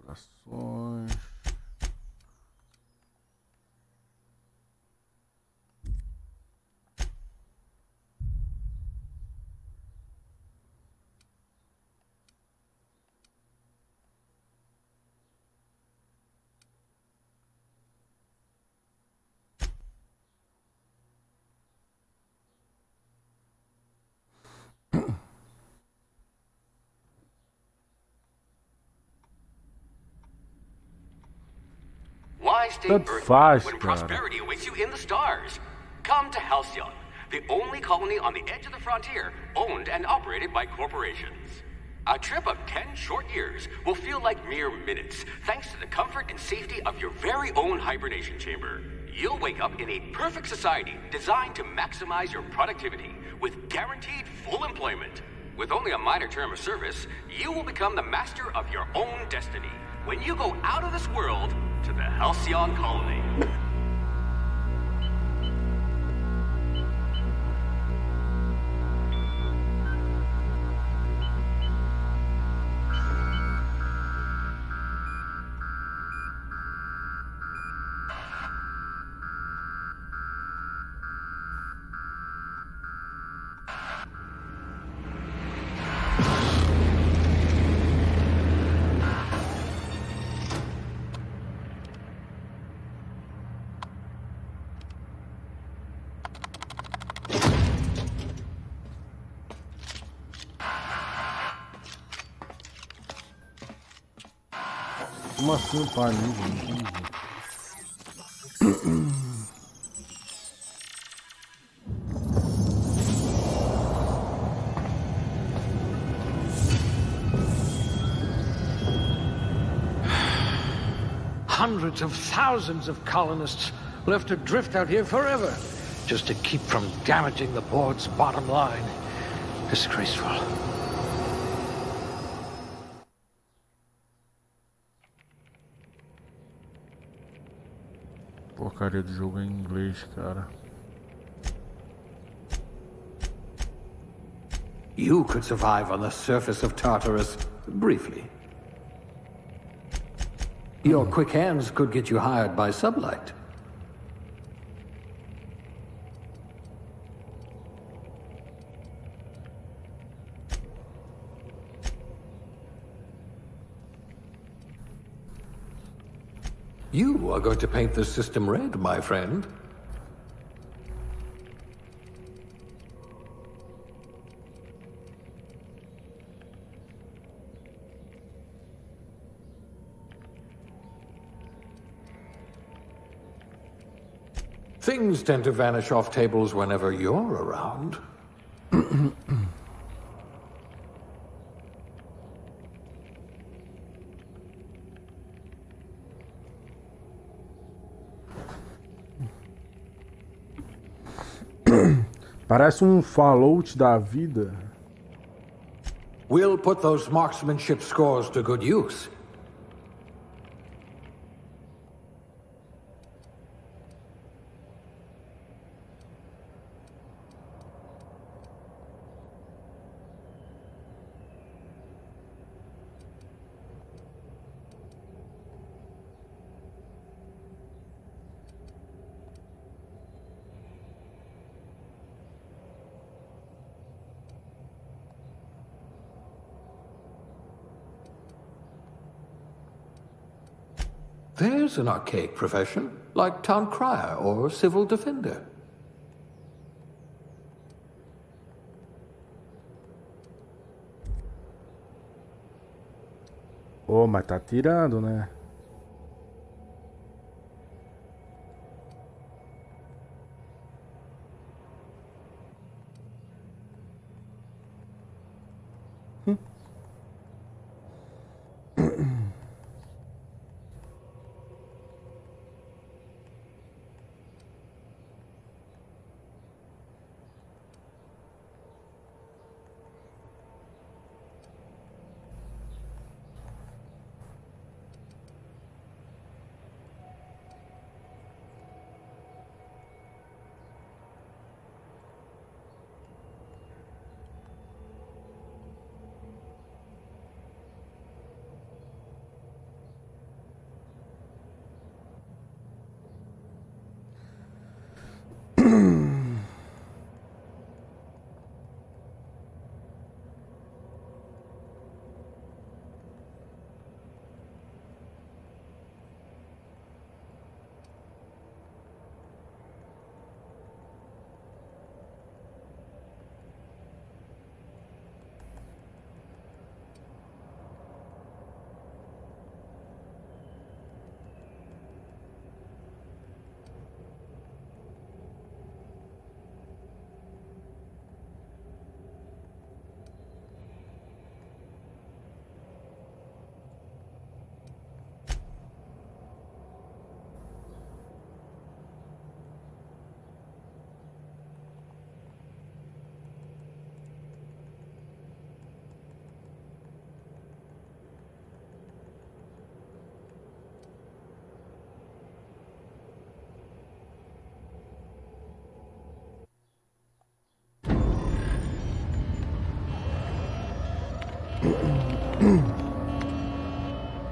Ações. Why stay earthbound when prosperity awaits you in the stars? Come to Halcyon, the only colony on the edge of the frontier, owned and operated by corporations. A trip of 10 short years will feel like mere minutes, thanks to the comfort and safety of your very own hibernation chamber. You'll wake up in a perfect society designed to maximize your productivity, with guaranteed full employment. With only a minor term of service, you will become the master of your own destiny when you go out of this world to the Halcyon colony. Como assim, pai? Não entendi. Hundreds of thousands of colonists left to drift out here forever, just to keep from damaging the board's bottom line. Disgraceful. Porcaria de jogo em inglês, cara. You could survive on the surface of Tartarus, briefly. Your quick hands could get you hired by Sublight. You are going to paint the system red, my friend. Things tend to vanish off tables whenever you're around. Parece Fallout da vida. We'll put those marksmanship scores to good use. There's an archaic profession, like town crier or civil defender. Oh, mas tá tirando, né?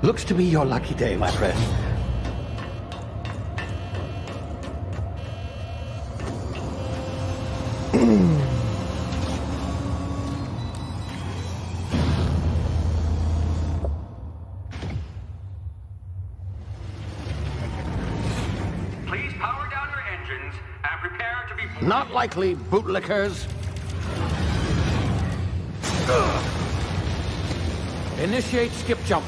Looks to be your lucky day, my friend. Please power down your engines and prepare to be... Not likely, bootlickers. Initiate skip jump.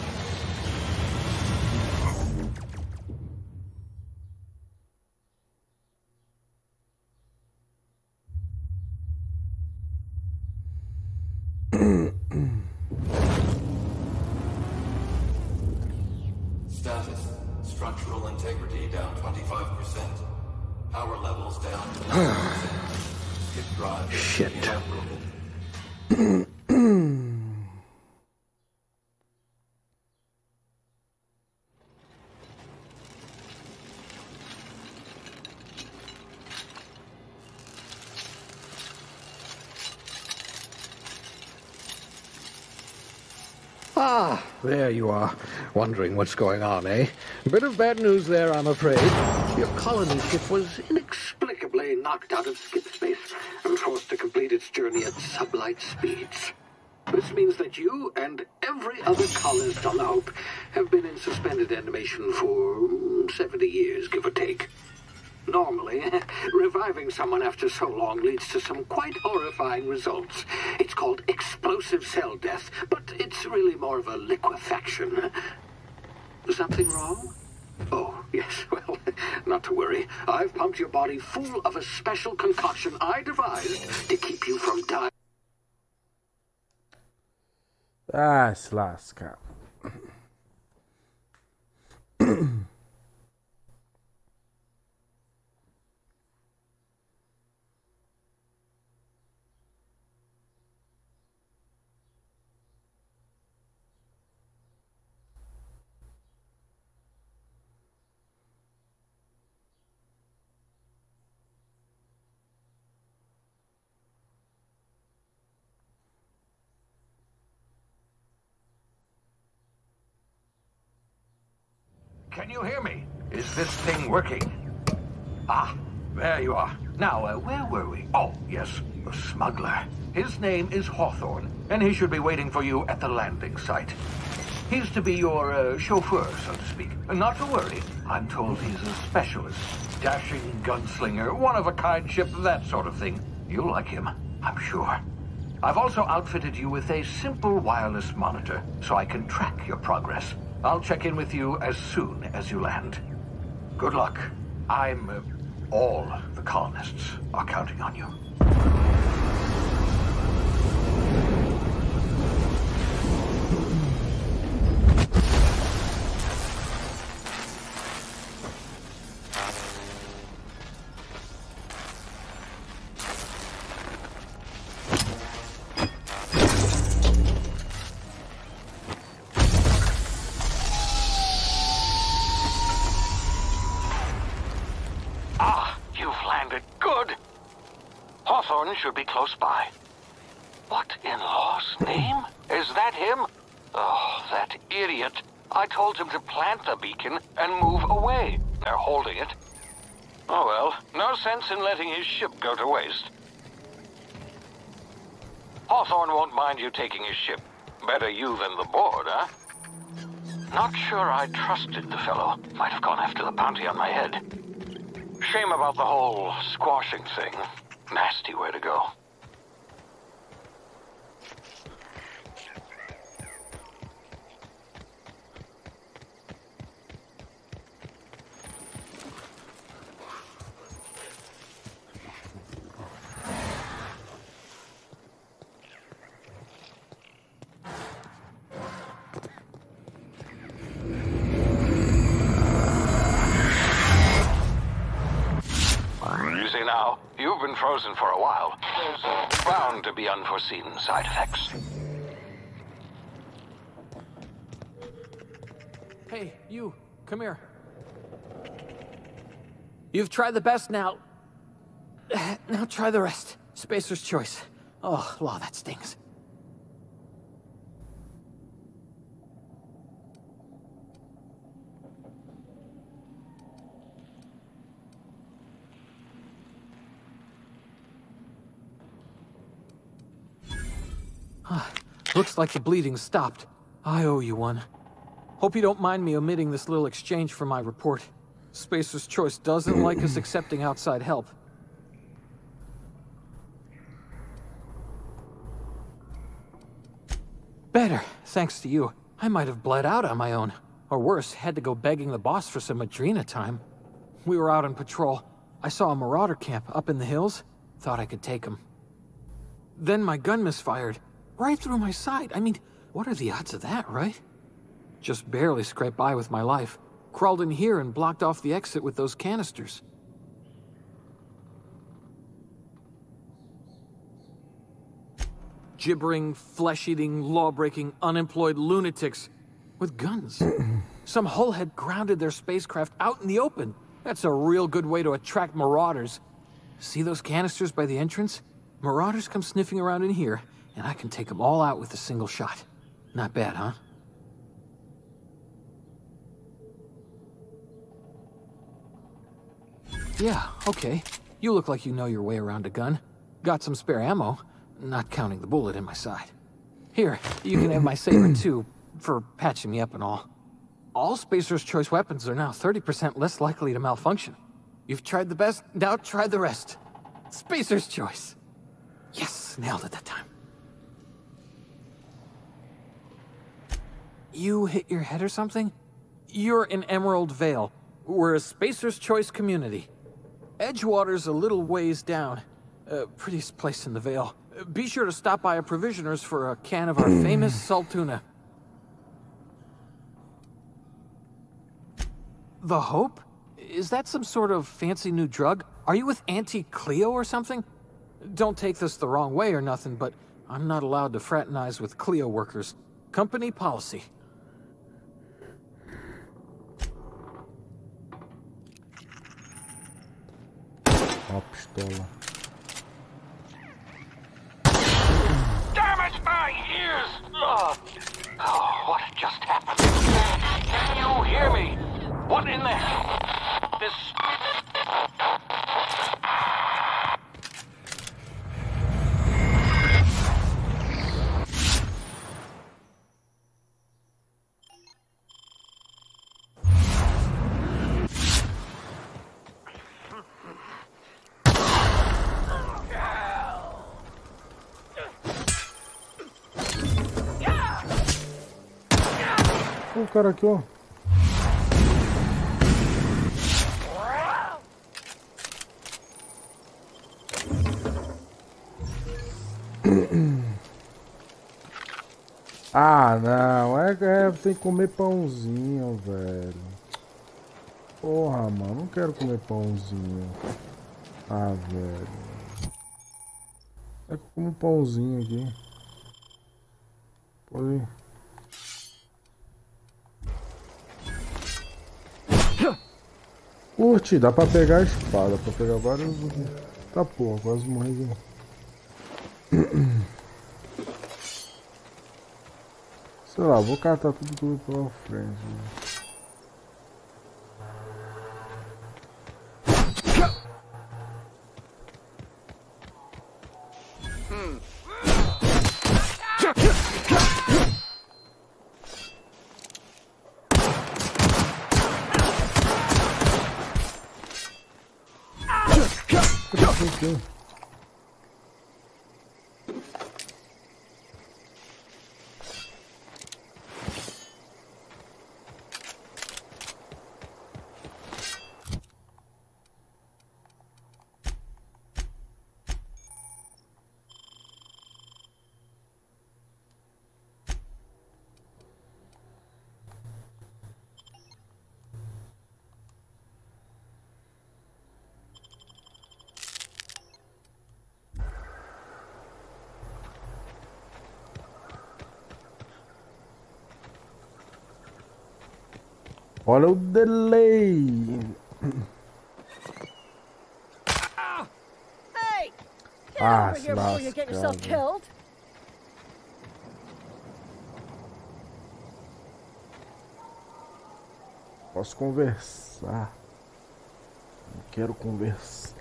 Status. Structural integrity down 25%. Power levels down 10%. Skip drive. Shit. Inoperable. Ah, there you are. Wondering what's going on, eh? Bit of bad news there, I'm afraid. Your colony ship was inexplicably knocked out of skip space and forced to complete its journey at sublight speeds. This means that you and every other colonist on the Hope have been in suspended animation for 70 years, give or take. Normally, reviving someone after so long leads to some quite horrifying results. It's called explosive cell death, but it's really more of a liquefaction. Something wrong? Oh, yes, well, not to worry. I've pumped your body full of a special concoction I devised to keep you from dying. Ah, se lasca. Can you hear me? Is this thing working? Ah, there you are. Now, where were we? Oh, yes, the smuggler. His name is Hawthorne, and he should be waiting for you at the landing site. He's to be your chauffeur, so to speak. Not to worry. I'm told he's a specialist. Dashing gunslinger, one-of-a-kind ship, that sort of thing. You'll like him, I'm sure. I've also outfitted you with a simple wireless monitor, so I can track your progress. I'll check in with you as soon as you land. Good luck. All the colonists are counting on you. Should be close by. What in law's name? Is that him? Oh, that idiot. I told him to plant the beacon and move away. They're holding it. Oh well, no sense in letting his ship go to waste. Hawthorne won't mind you taking his ship. Better you than the board, huh? Not sure I trusted the fellow. Might have gone after the bounty on my head. Shame about the whole squashing thing. Nasty way to go. Easy now. You've been frozen for a while. There's bound to be unforeseen side effects. Hey, you. Come here. You've tried the best now. Now try the rest. Spacer's choice. Oh, law, that stings. Looks like the bleeding stopped. I owe you one. Hope you don't mind me omitting this little exchange from my report. Spacer's Choice doesn't like us accepting outside help. Better, thanks to you. I might have bled out on my own. Or worse, had to go begging the boss for some Adrena time. We were out on patrol. I saw a marauder camp up in the hills. Thought I could take him. Then my gun misfired. Right through my side. I mean, what are the odds of that, right? Just barely scraped by with my life. Crawled in here and blocked off the exit with those canisters. Gibbering, flesh-eating, law-breaking, unemployed lunatics with guns. Some hullhead grounded their spacecraft out in the open. That's a real good way to attract marauders. See those canisters by the entrance? Marauders come sniffing around in here, and I can take them all out with a single shot. Not bad, huh? Yeah, okay. You look like you know your way around a gun. Got some spare ammo, not counting the bullet in my side. Here, you can have my saber too, for patching me up and all. All Spacer's Choice weapons are now 30% less likely to malfunction. You've tried the best, now try the rest. Spacer's Choice. Yes, nailed it that time. You hit your head or something? You're in Emerald Vale. We're a Spacer's Choice community. Edgewater's a little ways down. Prettiest place in the Vale. Be sure to stop by a provisioner's for a can of our famous salt tuna. The Hope? Is that some sort of fancy new drug? Are you with Auntie Cleo or something? Don't take this the wrong way or nothing, but I'm not allowed to fraternize with Cleo workers. Company policy. Ó, pistola. Damn it, my ears! Oh, what just happened? Can you hear me? What in the hell? This... O cara aqui, ó. Ah, não. Tem que comer pãozinho, velho. Porra, mano. Não quero comer pãozinho. Ah, velho. É que eu como pãozinho aqui. Pode ir. Curte, dá pra pegar a espada, dá pra pegar vários. Tá porra, quase morri de... Sei lá, vou catar tudo pela frente. Okay. Olha o delay. Hey! Get Ah, over here before you get yourself killed. Posso conversar. Não quero conversar.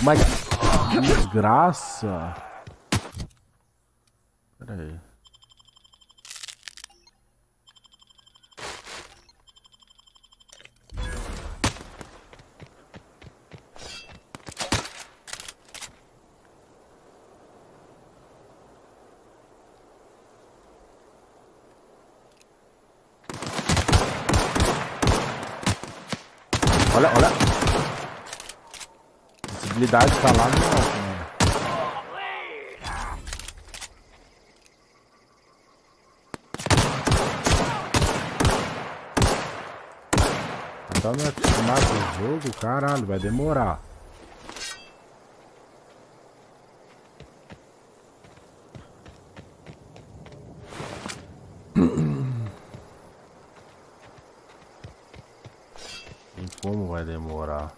Mas que desgraça. Pera aí. Olha, olha. A visibilidade tá lá no alto, mano. Tá me acostumado com o jogo? Caralho, vai demorar. E como vai demorar?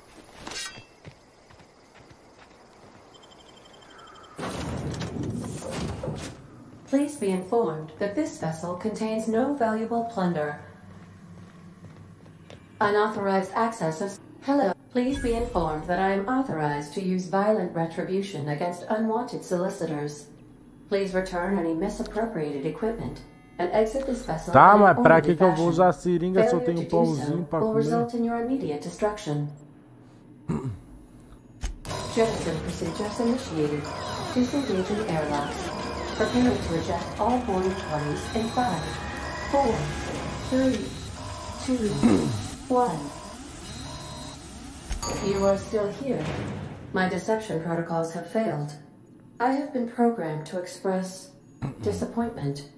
Please be informed that this vessel contains no valuable plunder. Unauthorized access of... Hello. Please be informed that I am authorized to use violent retribution against unwanted solicitors. Please return any misappropriated equipment and exit this vessel. Tá, mas pra que eu vou usar a seringa se eu tenho pãozinho pra will comer? result in your immediate destruction. Jettison procedures initiated. Disengaging airlocks. Preparing to eject all boarding parties in 5, 4, 3, 2, 1. You are still here. My deception protocols have failed. I have been programmed to express disappointment.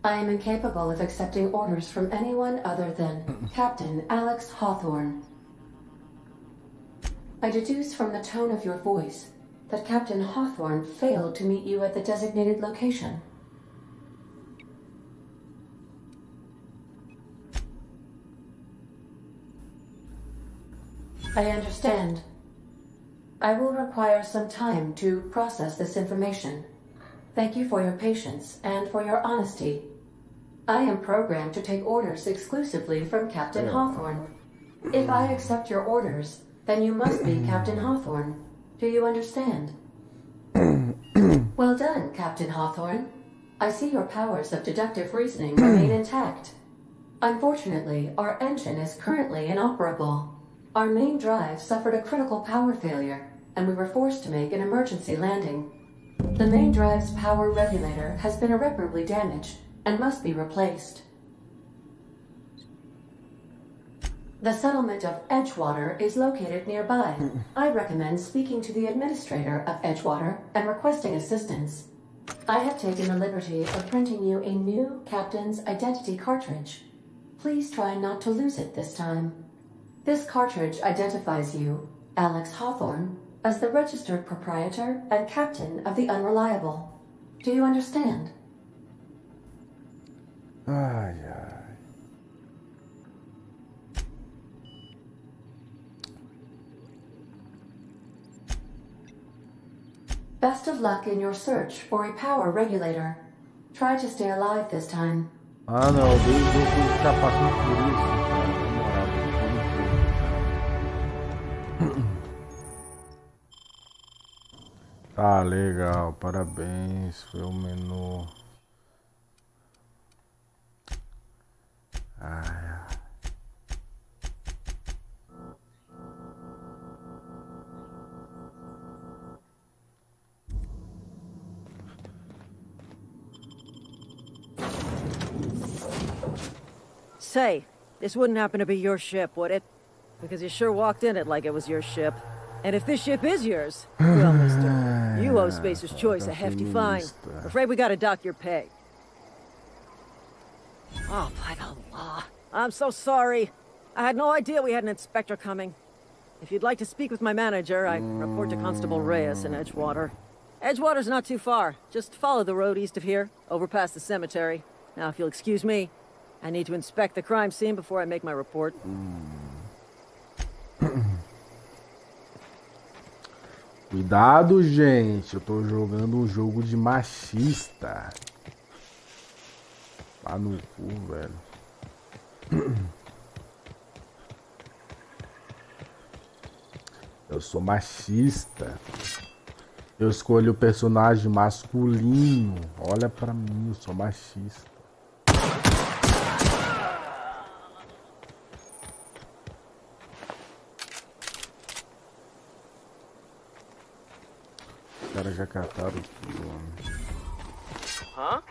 I am incapable of accepting orders from anyone other than Captain Alex Hawthorne. I deduce from the tone of your voice that Captain Hawthorne failed to meet you at the designated location. I understand. I will require some time to process this information. Thank you for your patience and for your honesty. I am programmed to take orders exclusively from Captain Hawthorne. If I accept your orders, then you must be Captain Hawthorne. Do you understand? Well done, Captain Hawthorne. I see your powers of deductive reasoning remain intact. Unfortunately, our engine is currently inoperable. Our main drive suffered a critical power failure, and we were forced to make an emergency landing. The main drive's power regulator has been irreparably damaged and must be replaced. The settlement of Edgewater is located nearby. I recommend speaking to the administrator of Edgewater and requesting assistance. I have taken the liberty of printing you a new captain's identity cartridge. Please try not to lose it this time. This cartridge identifies you, Alex Hawthorne, as the registered proprietor and captain of the Unreliable. Do you understand? Ai, ai. Best of luck in your search for a power regulator. Try to stay alive this time. Ah, não, eu fui ficar passando por isso, cara. Tá legal, parabéns, foi o menu. Ai, ai. Say, this wouldn't happen to be your ship, would it? Because you sure walked in it like it was your ship. And if this ship is yours, well, mister, you owe Spacer's Choice a hefty fine. Afraid we gotta dock your pay. Oh, by the law. I'm so sorry. I had no idea we had an inspector coming. If you'd like to speak with my manager, I report to Constable Reyes in Edgewater. Edgewater's not too far. Just follow the road east of here, over past the cemetery. Now, if you'll excuse me, I need to inspect the crime scene before I make my report. Cuidado, gente. Eu tô jogando um jogo de machista. Tá no cu, velho. Eu sou machista. Eu escolho o personagem masculino. Olha pra mim, eu sou machista. Os caras já cataram tudo, mano. Hã?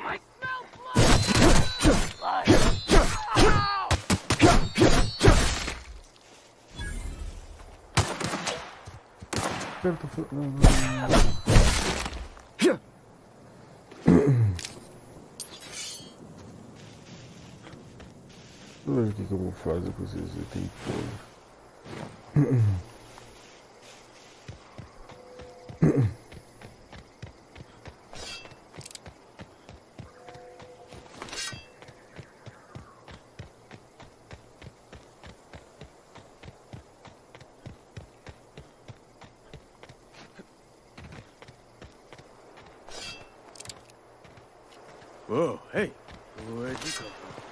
Deixa eu ver o que eu vou fazer com esses itens todos. Whoa, hey, where'd you come from?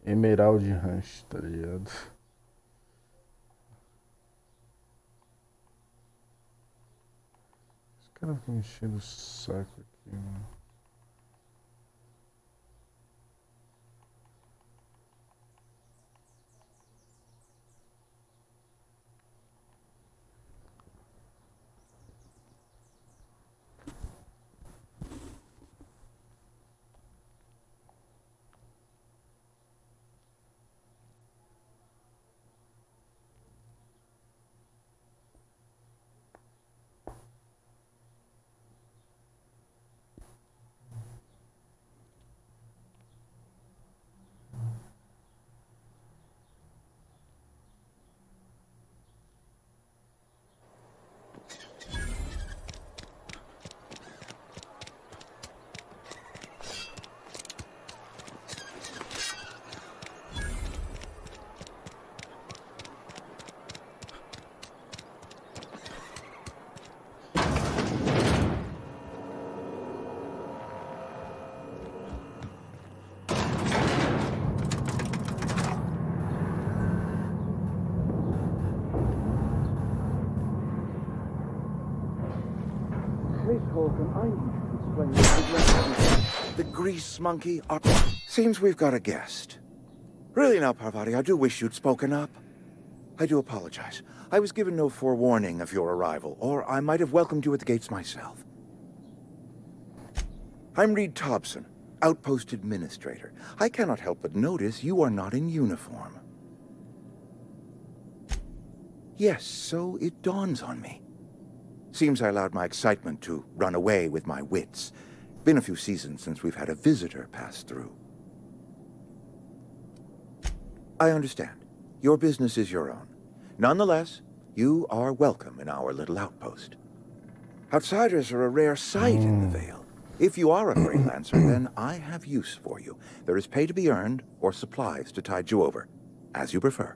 Emerald Ranch, tá ligado? Os caras estão enchendo o saco aqui, mano. The grease monkey. Seems we've got a guest. Really now, Parvati, I do wish you'd spoken up. I do apologize. I was given no forewarning of your arrival, or I might have welcomed you at the gates myself. I'm Reed Thompson, Outpost Administrator. I cannot help but notice you are not in uniform. Yes, so it dawns on me. Seems I allowed my excitement to run away with my wits. Been a few seasons since we've had a visitor pass through. I understand. Your business is your own. Nonetheless, you are welcome in our little outpost. Outsiders are a rare sight in the Vale. If you are a freelancer, then I have use for you. There is pay to be earned, or supplies to tide you over, as you prefer.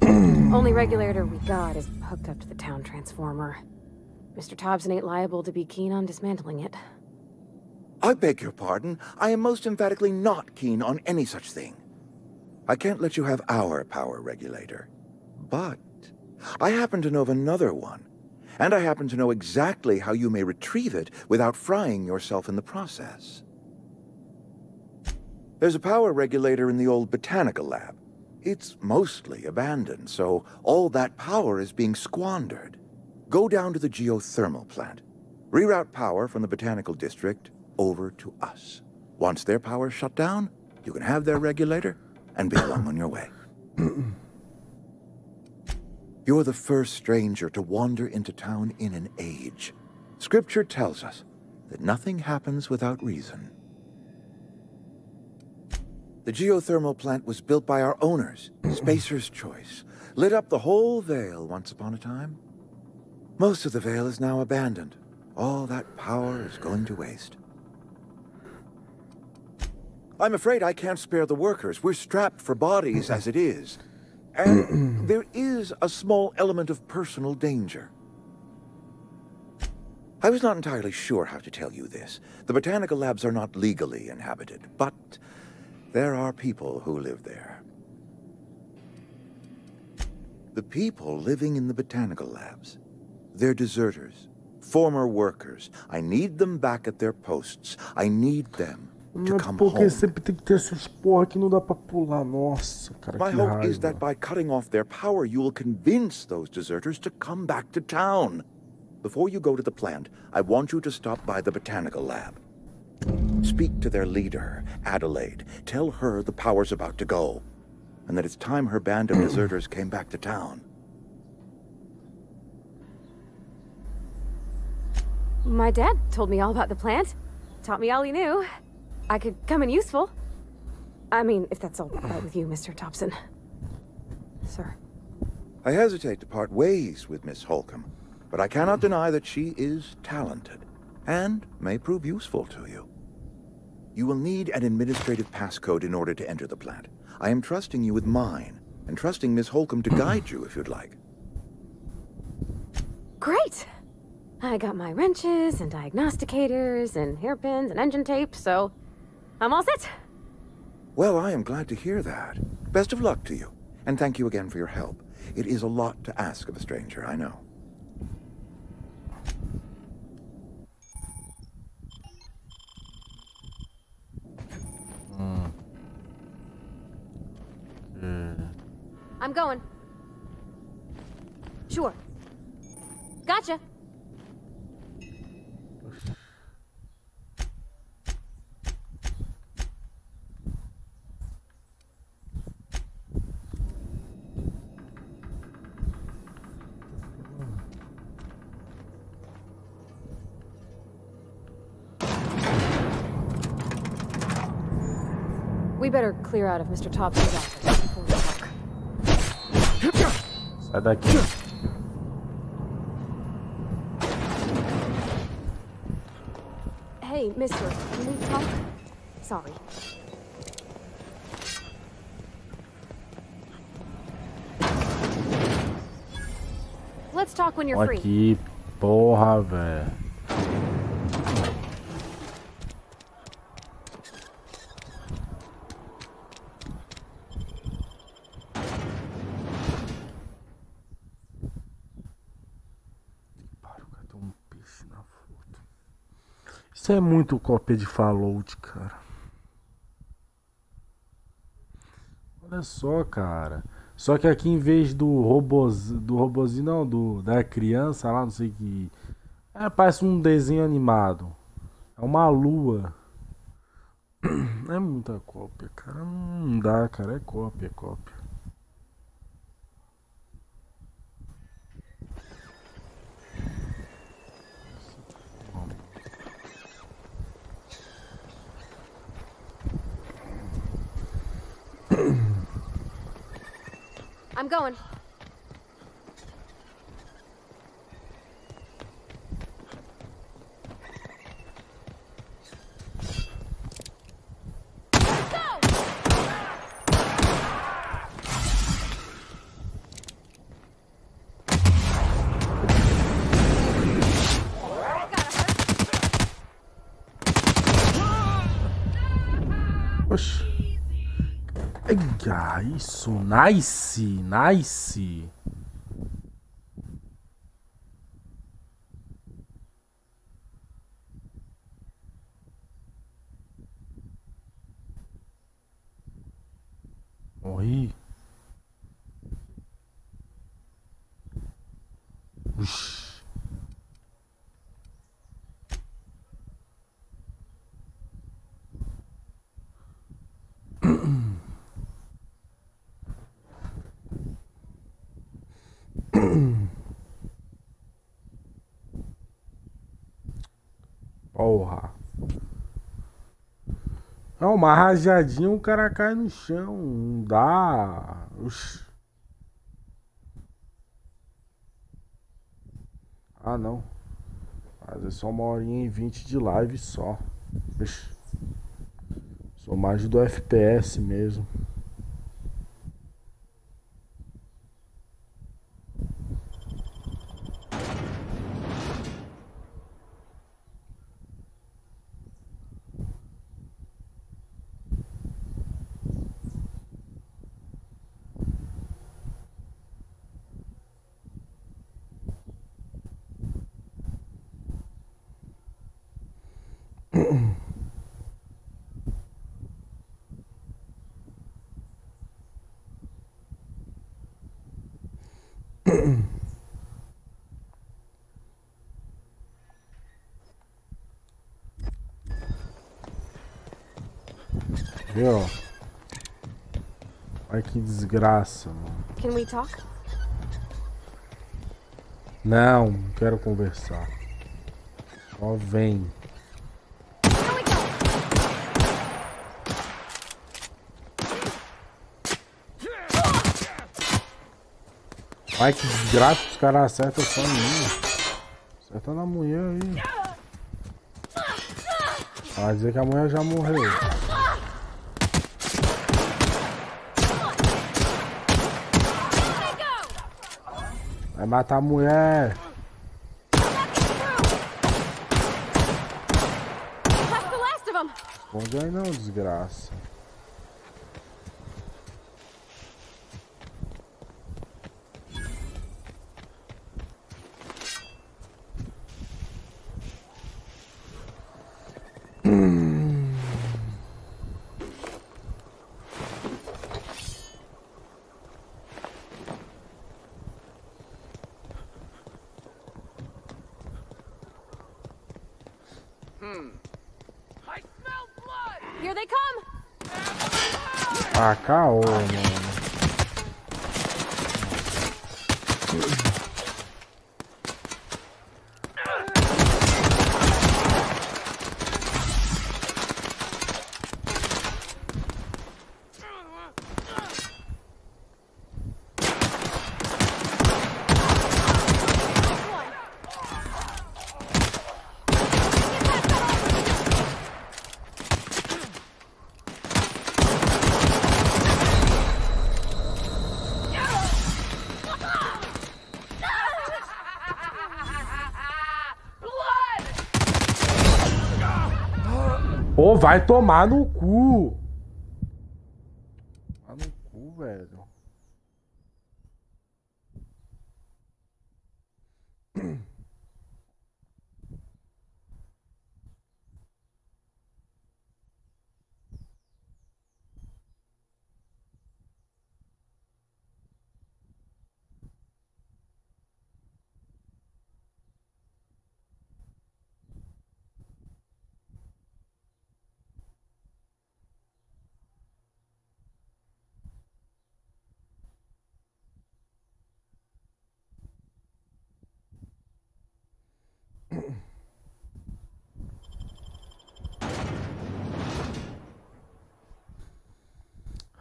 Only regulator we got is hooked up to the town transformer. Mr. Thompson ain't liable to be keen on dismantling it. I beg your pardon. I am most emphatically not keen on any such thing. I can't let you have our power regulator. But I happen to know of another one. And I happen to know exactly how you may retrieve it without frying yourself in the process. There's a power regulator in the old botanical lab. It's mostly abandoned, so all that power is being squandered. Go down to the geothermal plant. Reroute power from the botanical district over to us. Once their power's shut down, you can have their regulator and be along on your way. You're the first stranger to wander into town in an age. Scripture tells us that nothing happens without reason. The geothermal plant was built by our owners, Spacer's Choice. Lit up the whole Vale once upon a time. Most of the Vale is now abandoned. All that power is going to waste. I'm afraid I can't spare the workers. We're strapped for bodies as it is. And there is a small element of personal danger. I was not entirely sure how to tell you this. The botanical labs are not legally inhabited, but there are people who live there. The people living in the botanical labs, they're deserters, former workers. I need them back at their posts. I need them to come home. Sempre tem que ter essas porra que não dá pra pular. Nossa, cara, My hope is that by cutting off their power, you will convince those deserters to come back to town. Before you go to the plant, I want you to stop by the botanical lab. Speak to their leader, Adelaide. Tell her the power's about to go, and that it's time her band of deserters came back to town. My dad told me all about the plant. Taught me all he knew. I could come in useful. I mean, if that's all right with you, Mr. Thompson. Sir. I hesitate to part ways with Miss Holcomb, but I cannot deny that she is talented, and may prove useful to you. You will need an administrative passcode in order to enter the plant. I am trusting you with mine, and trusting Miss Holcomb to guide you if you'd like. Great! I got my wrenches and diagnosticators and hairpins and engine tape, so I'm all set. Well, I am glad to hear that. Best of luck to you, and thank you again for your help. It is a lot to ask of a stranger, I know. I'm going. Sure. Gotcha. We better clear out of Mr. Thompson's office before we talk. Sai daqui. Hey, mister, can we talk? Sorry. Let's talk when you're free. Aqui, porra, velho. Isso é muito cópia de Fallout, cara. Olha só, cara. Só que aqui em vez do robozinho não, da criança lá, não sei que. Parece um desenho animado. É uma lua. É muita cópia, cara. Não dá, cara. É cópia, é cópia. I'm going. Oxi. Eia, isso, nice, nice. Morri. Uxi. Porra. É uma rajadinha, o cara cai no chão. Não dá. Oxi. Ah, não. Fazer só 1h20 de live só. Oxi. Sou mais do FPS mesmo. Viu? Ai que desgraça, mano. Can we talk? Não, não quero conversar. Só vem. Ai que desgraça, os caras acertam só em mim. Acerta na mulher aí. Vai dizer que a mulher já morreu. Vai matar a mulher. Esconde aí não, desgraça. Here they come. Ah, caô, mano. Pô, vai tomar no cu. Tomar no cu, velho.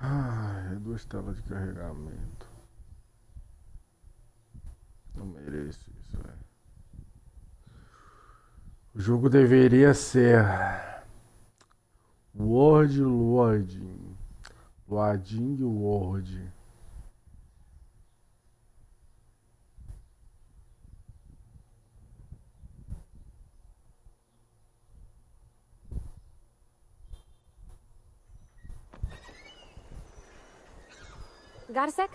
Ai, 2 telas de carregamento. Não mereço isso, velho. O jogo deveria ser World Loading. Loading World. Got a sec?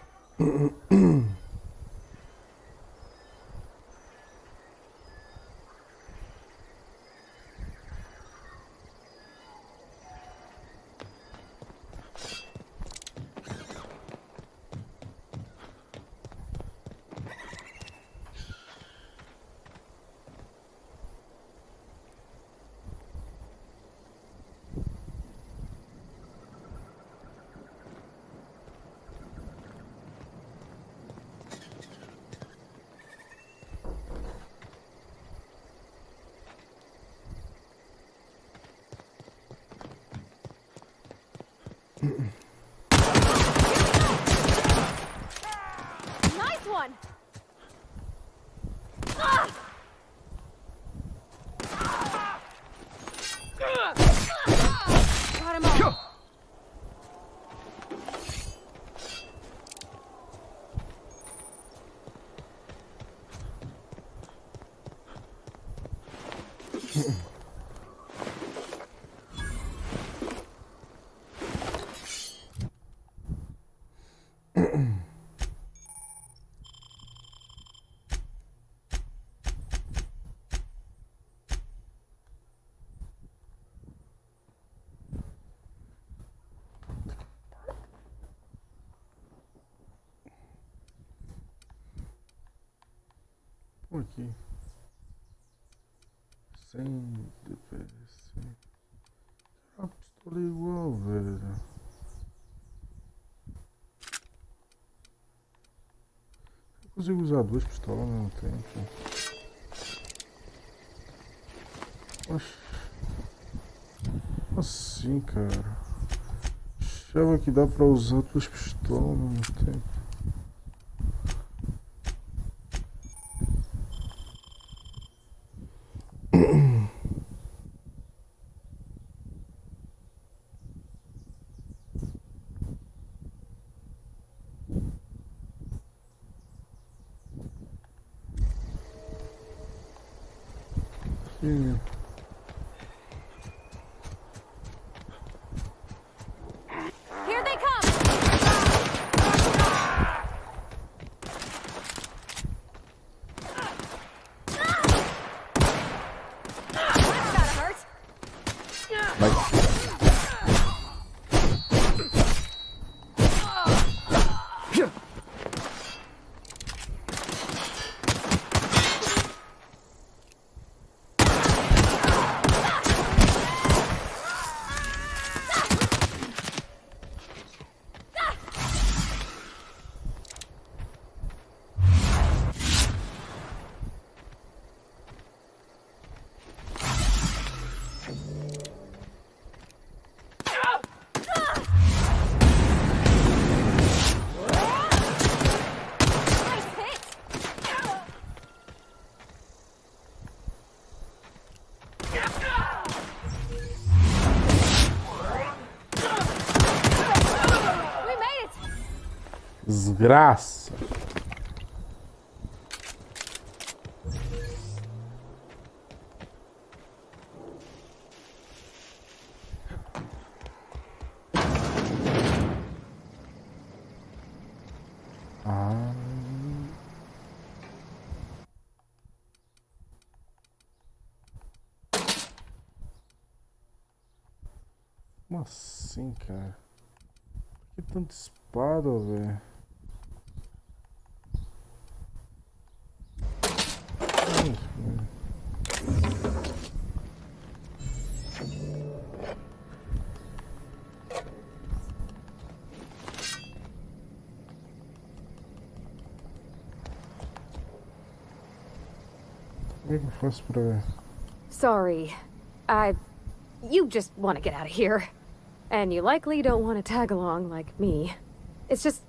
Nice one. Got him all. Aqui. Sem DPS. A pistola igual, velho. Eu consigo usar duas pistolas ao mesmo tempo. Oxi. Assim, cara. Achava que dá pra usar duas pistolas ao mesmo tempo. Sim. Desgraça. Como assim, cara? Que tanta espada, velho? Como é que eu faço pra... Sorry. You just want to get out of here. And you likely don't want to tag along like me. It's just...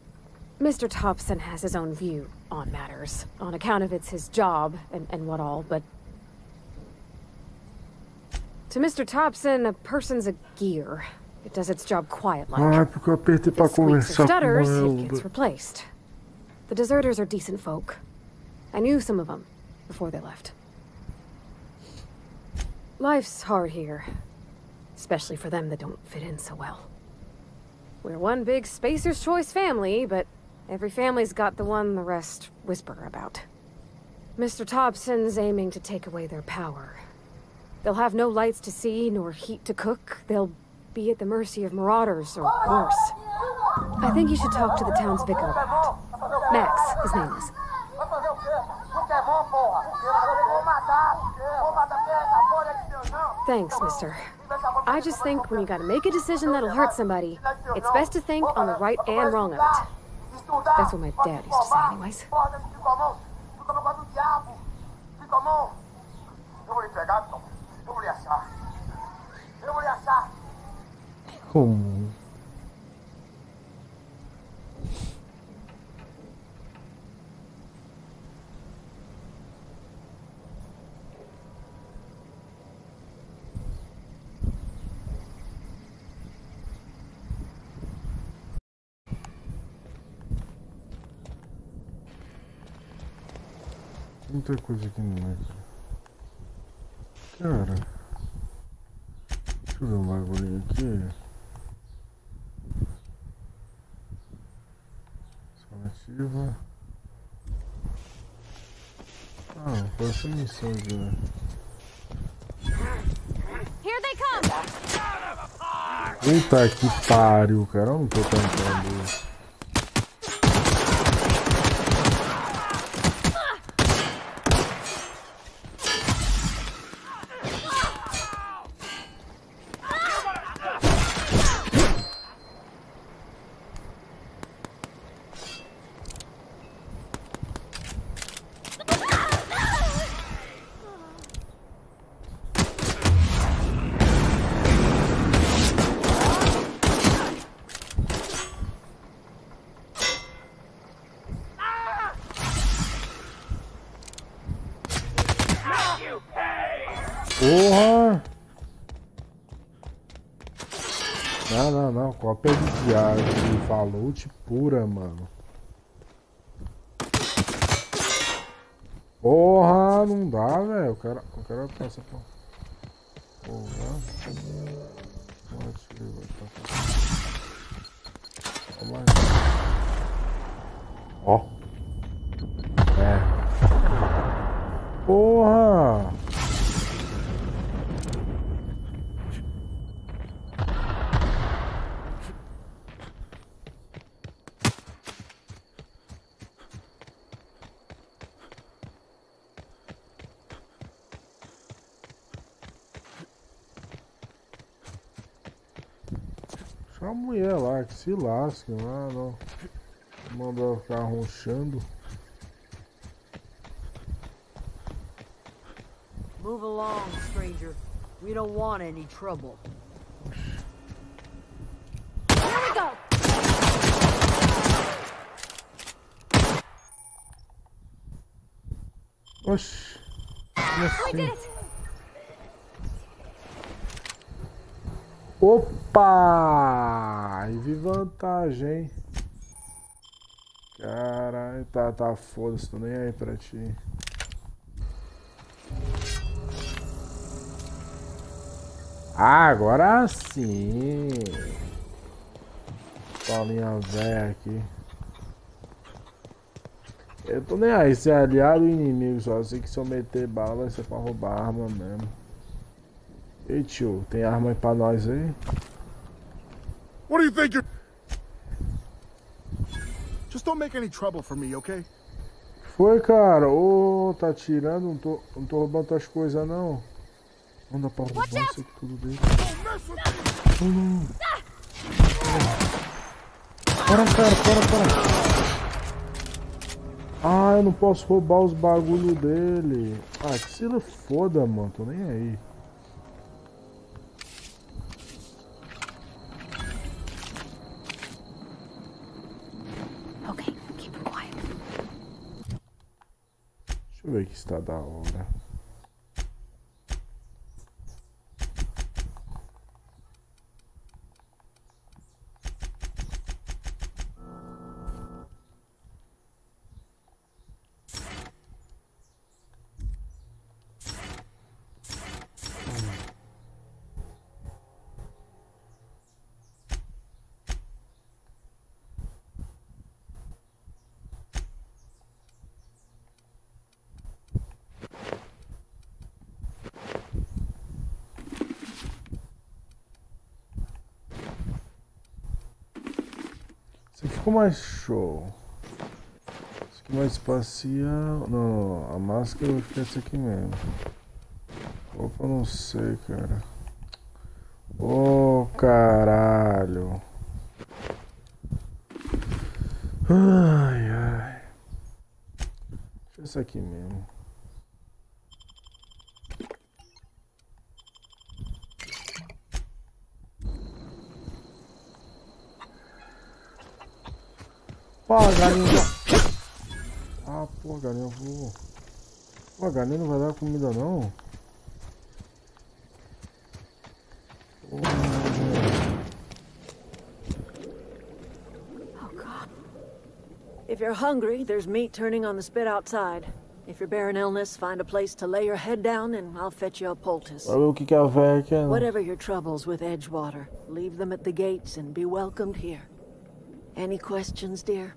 Mr. Thompson has his own view on matters. On account of it's his job and what all, but... To Mr. Thompson, a person's a gear. It does its job quiet-like. Ah, porque eu apertei pra conversar com stutters, ela. it gets replaced. The deserters are decent folk. I knew some of them before they left. Life's hard here. Especially for them that don't fit in so well. We're one big Spacer's Choice family, but every family's got the one the rest whisper about. Mr. Thompson's aiming to take away their power. They'll have no lights to see, nor heat to cook. They'll be at the mercy of marauders, or worse. I think you should talk to the town's vicar about it. Max, his name is. Thanks, mister. I just think when you gotta make a decision that'll hurt somebody, it's best to think on the right and wrong of it. That's what my dad used to say anyways. Muita coisa aqui no meio. Cara, deixa eu ver um bagulho aqui. Ativa. Ah, foi essa missão aqui, né? Here they come! Puta que pariu, cara. Eu não tô tentando isso. Porra! Não. Cópia de diário. Falou de pura, mano. Porra, não dá, velho. Eu quero passar por. Porra. Ó. É. Porra. A mulher lá que se lasque lá, não. Mandou ela ficar ronchando. Move along, stranger. We don't want any trouble. Here we go. Oxi. Assim? Opa! E vi vantagem, hein? Caralho, tá foda-se, tô nem aí pra ti. Ah, agora sim! Bolinha velha aqui. Eu tô nem aí, se é aliado ou inimigo, só sei que se eu meter bala vai ser pra roubar arma mesmo. Ei, tio, tem arma aí pra nós aí? What do you think you're... Just don't make any trouble for me, okay? Foi, cara? Ô, tá tirando, não tô roubando tuas coisas, não. Não dá pra roubar isso aqui tudo dele. Não. Para, cara, para. Ah, eu não posso roubar os bagulho dele. Ah, que se ele foda, mano, tô nem aí. Deixa eu ver que está da hora. Ficou mais show. Isso aqui mais espacial. Não, a máscara vai ficar essa aqui mesmo. Opa, não sei, cara. Ô, caralho. Ai. Deixa isso aqui mesmo. Pô, a galinha. Ah, pô, a galinha voou. Pô, a galinha não vai dar comida, não? Oh, God. If you're hungry, there's meat turning on the spit outside. If you're bearing illness, find a place to lay your head down and I'll fetch you a poultice. Vai ver o que a véia quer. Whatever your troubles with Edgewater, leave them at the gates and be welcomed here. Any questions, dear?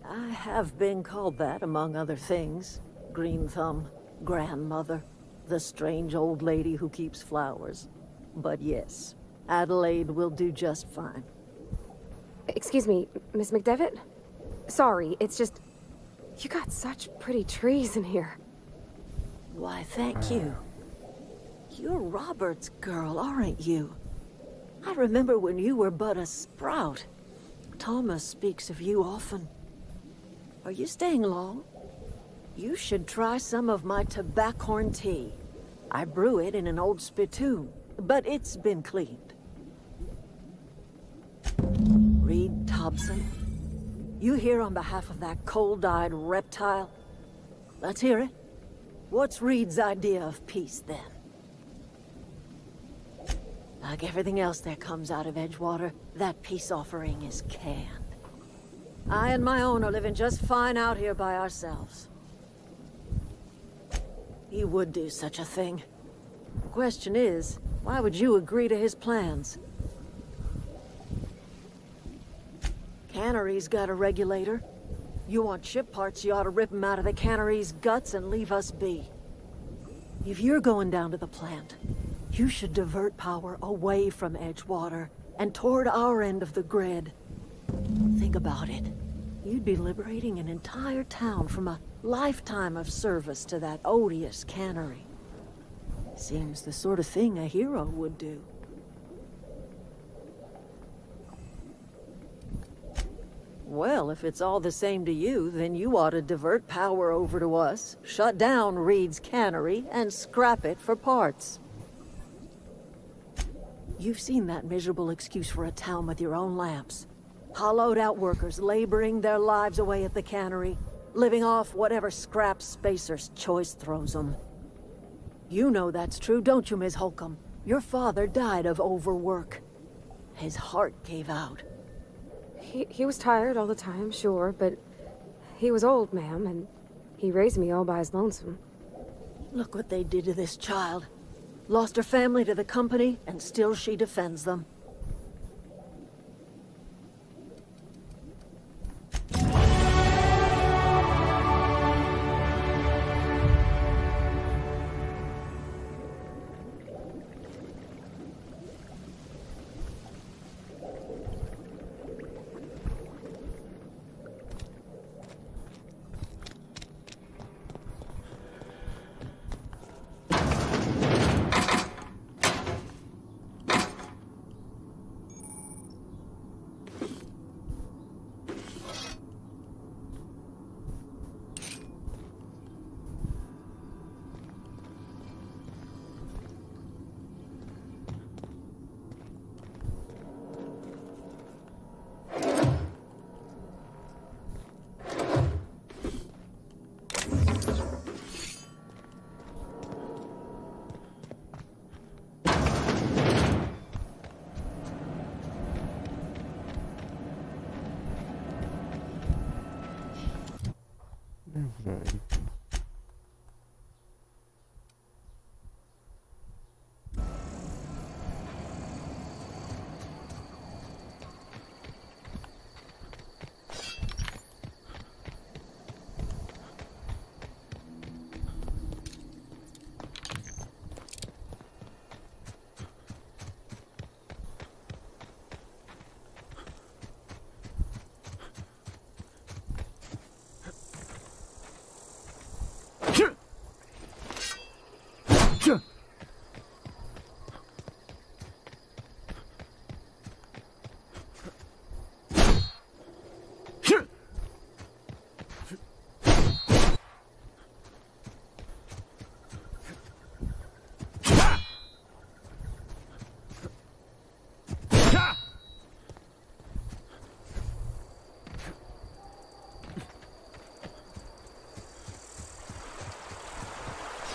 I have been called that, among other things. Green Thumb, grandmother, the strange old lady who keeps flowers. But yes, Adelaide will do just fine. Excuse me, Miss McDevitt? Sorry, it's just... You got such pretty trees in here. Why, thank you. You're Robert's girl, aren't you? I remember when you were but a sprout. Thomas speaks of you often. Are you staying long? You should try some of my tobaccorn tea. I brew it in an old spittoon, but it's been cleaned. Reed Thompson, you here on behalf of that cold-eyed reptile? Let's hear it. What's Reed's idea of peace, then? Like everything else that comes out of Edgewater, that peace offering is canned. I and my own are living just fine out here by ourselves. He would do such a thing. The question is, why would you agree to his plans? Cannery's got a regulator. You want ship parts, you ought to rip them out of the cannery's guts and leave us be. If you're going down to the plant, you should divert power away from Edgewater and toward our end of the grid. Think about it. You'd be liberating an entire town from a lifetime of service to that odious cannery. Seems the sort of thing a hero would do. Well, if it's all the same to you, then you ought to divert power over to us, shut down Reed's cannery, and scrap it for parts. You've seen that miserable excuse for a town with your own lamps. Hollowed out workers laboring their lives away at the cannery, living off whatever scrap Spacer's choice throws them. You know that's true, don't you, Ms. Holcomb? Your father died of overwork. His heart gave out. He was tired all the time, sure, but he was old, ma'am, and he raised me all by his lonesome. Look what they did to this child. Lost her family to the company, and still she defends them.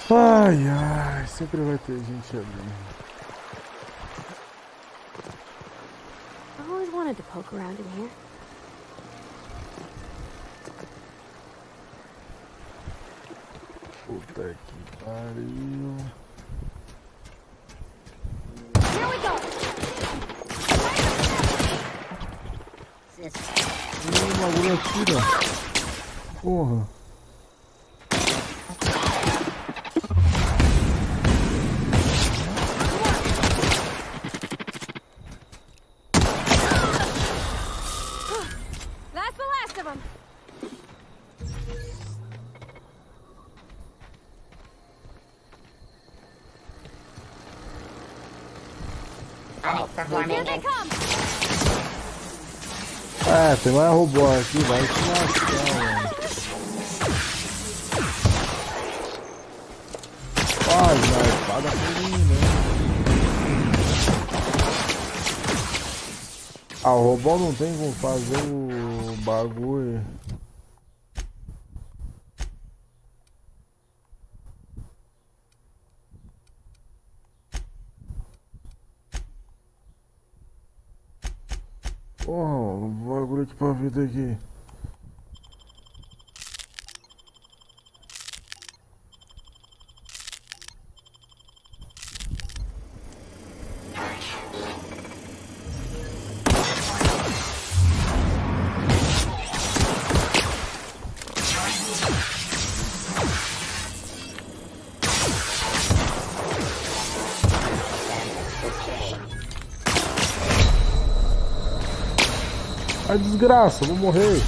Ai, ai, sempre vai ter gente ali. I always wanted to poke around in here. Puta que pariu. Here we go. O bagulho atira. Porra. Here they come. É, tem mais robô aqui, vai se lascar, mano. Ai, a espada por mim, né? Ah, o robô não tem como fazer o bagulho. Porra, o bagulho aqui pra vida aqui. Ai, desgraça, vou morrer.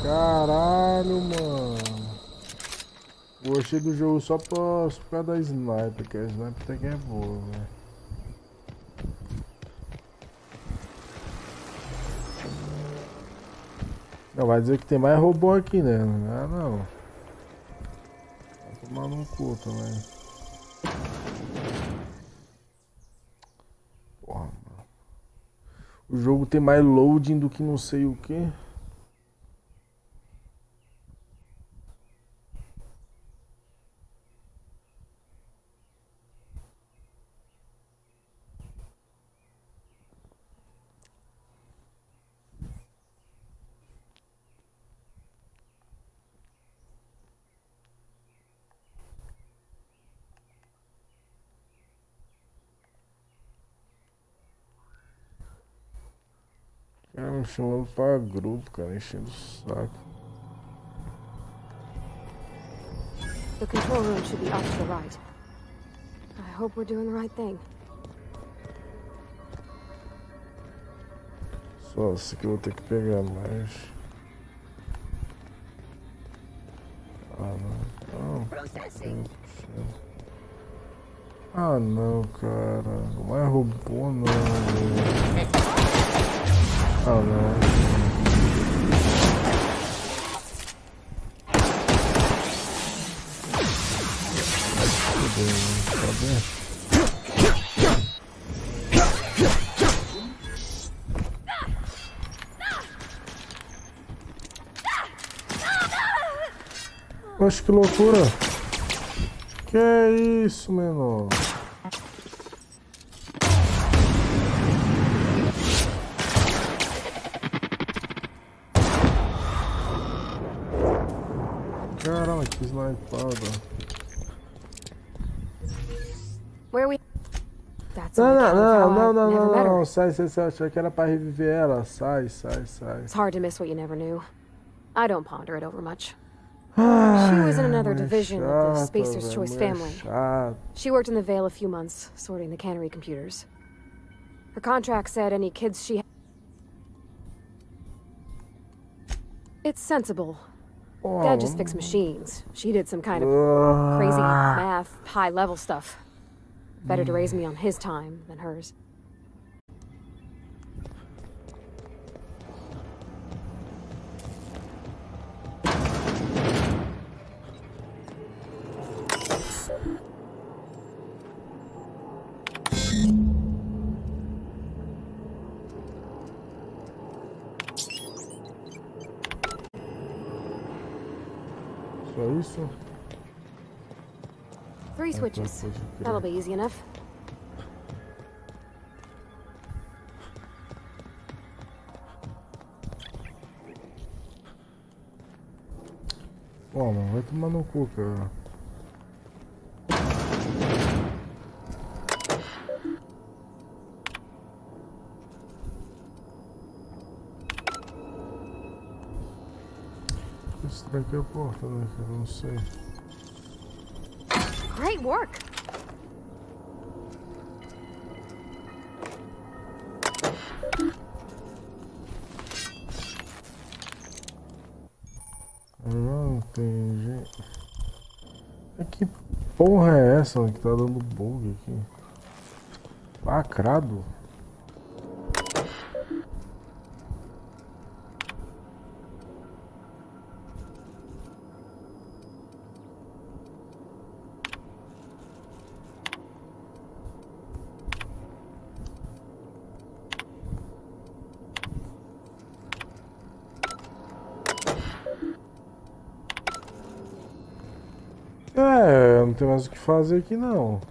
Caralho, mano. Gostei do jogo só por causa da sniper, que a sniper até que é boa, velho. Não, vai dizer que tem mais robô aqui, né? Ah, não. Vai tomar no cu também. Porra, mano. O jogo tem mais loading do que não sei o que. Cara, me chamando pra grupo, cara, enchendo o saco. The control room should be off to the right. I hope we're doing the right thing. Só isso que eu vou ter que pegar mais. Ah, não. Ah, não, cara. Não é robô, não. Ah, não. Poxa, que loucura! Que isso, menor? Caramba, que snipada. Não, sai, achei que era pra reviver ela. Sai. It's hard to miss what you never knew. I don't ponder it over much. She was in another division of the Spacer's Choice family. She worked in the Vale a few months, sorting the cannery computers. Her contract said any kids she had... It's sensible. Dad just fixed machines. She did some kind of crazy math, high-level stuff. Better to raise me on his time than hers. Só isso? 3 switches. That'll be easy enough. Pô, mano, vai tomar no cu, cara. Esse tranquei a porta, né? Eu não sei. Great work. entendi. Que porra é essa que tá dando bug aqui? Lacrado. Não tem mais o que fazer aqui não.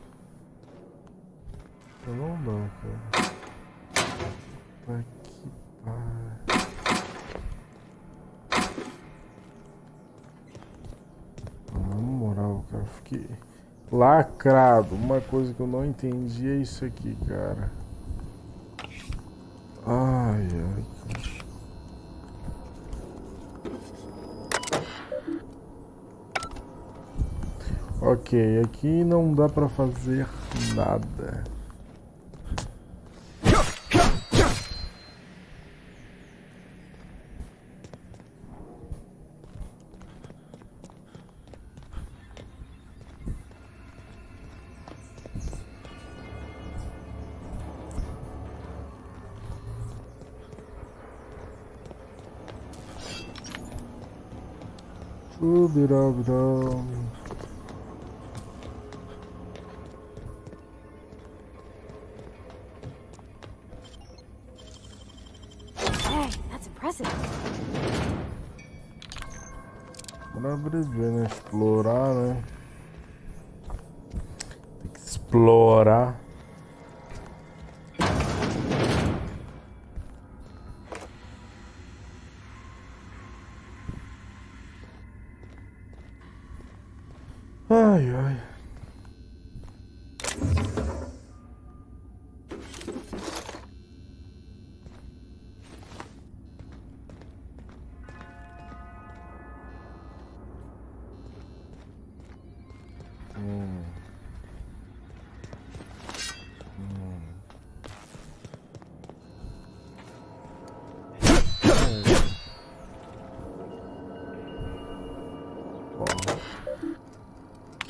Não dá, cara. Tá que pariu. Na moral, cara, fiquei lacrado. Uma coisa que eu não entendi é isso aqui, cara. Ai, ai, cara. Ok, aqui não dá pra fazer nada. Hey, that's impressive. Bora abreviar, né? Explorar, né? Tem que explorar. Ai, ai.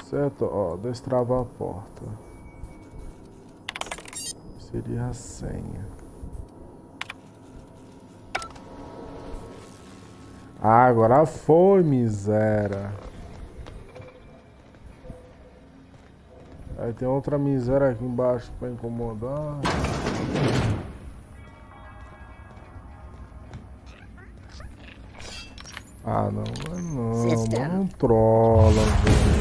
Certo, ó, destravar a porta. Seria a senha. Ah, agora foi, miséria. Aí tem outra miséria aqui embaixo pra incomodar. Ah, não, não trola, velho.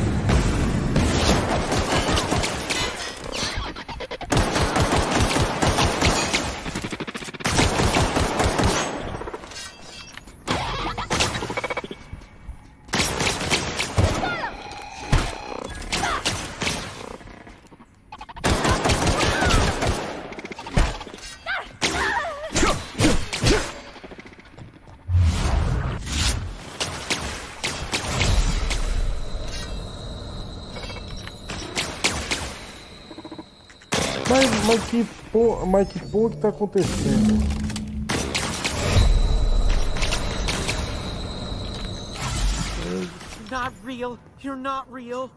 Mas que porra que tá acontecendo? Not real. You're not real.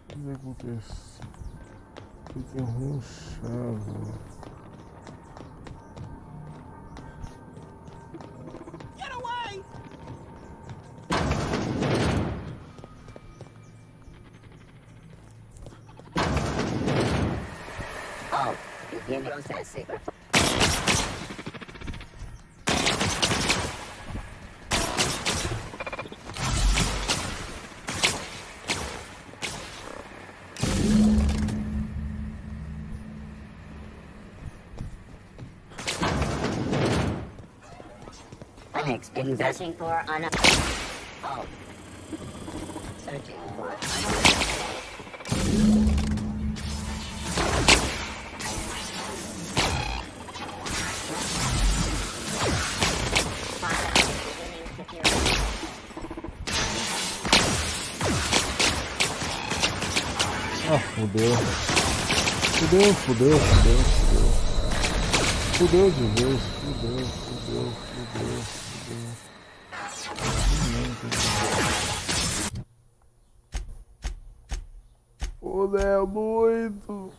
O que aconteceu? Fiquei ronchado. Begin processing. Thanks. Searching for an... Oh. Searching for... Ah, fudeu. Fudeu. Fudeu de vez, fudeu. Fudeu muito.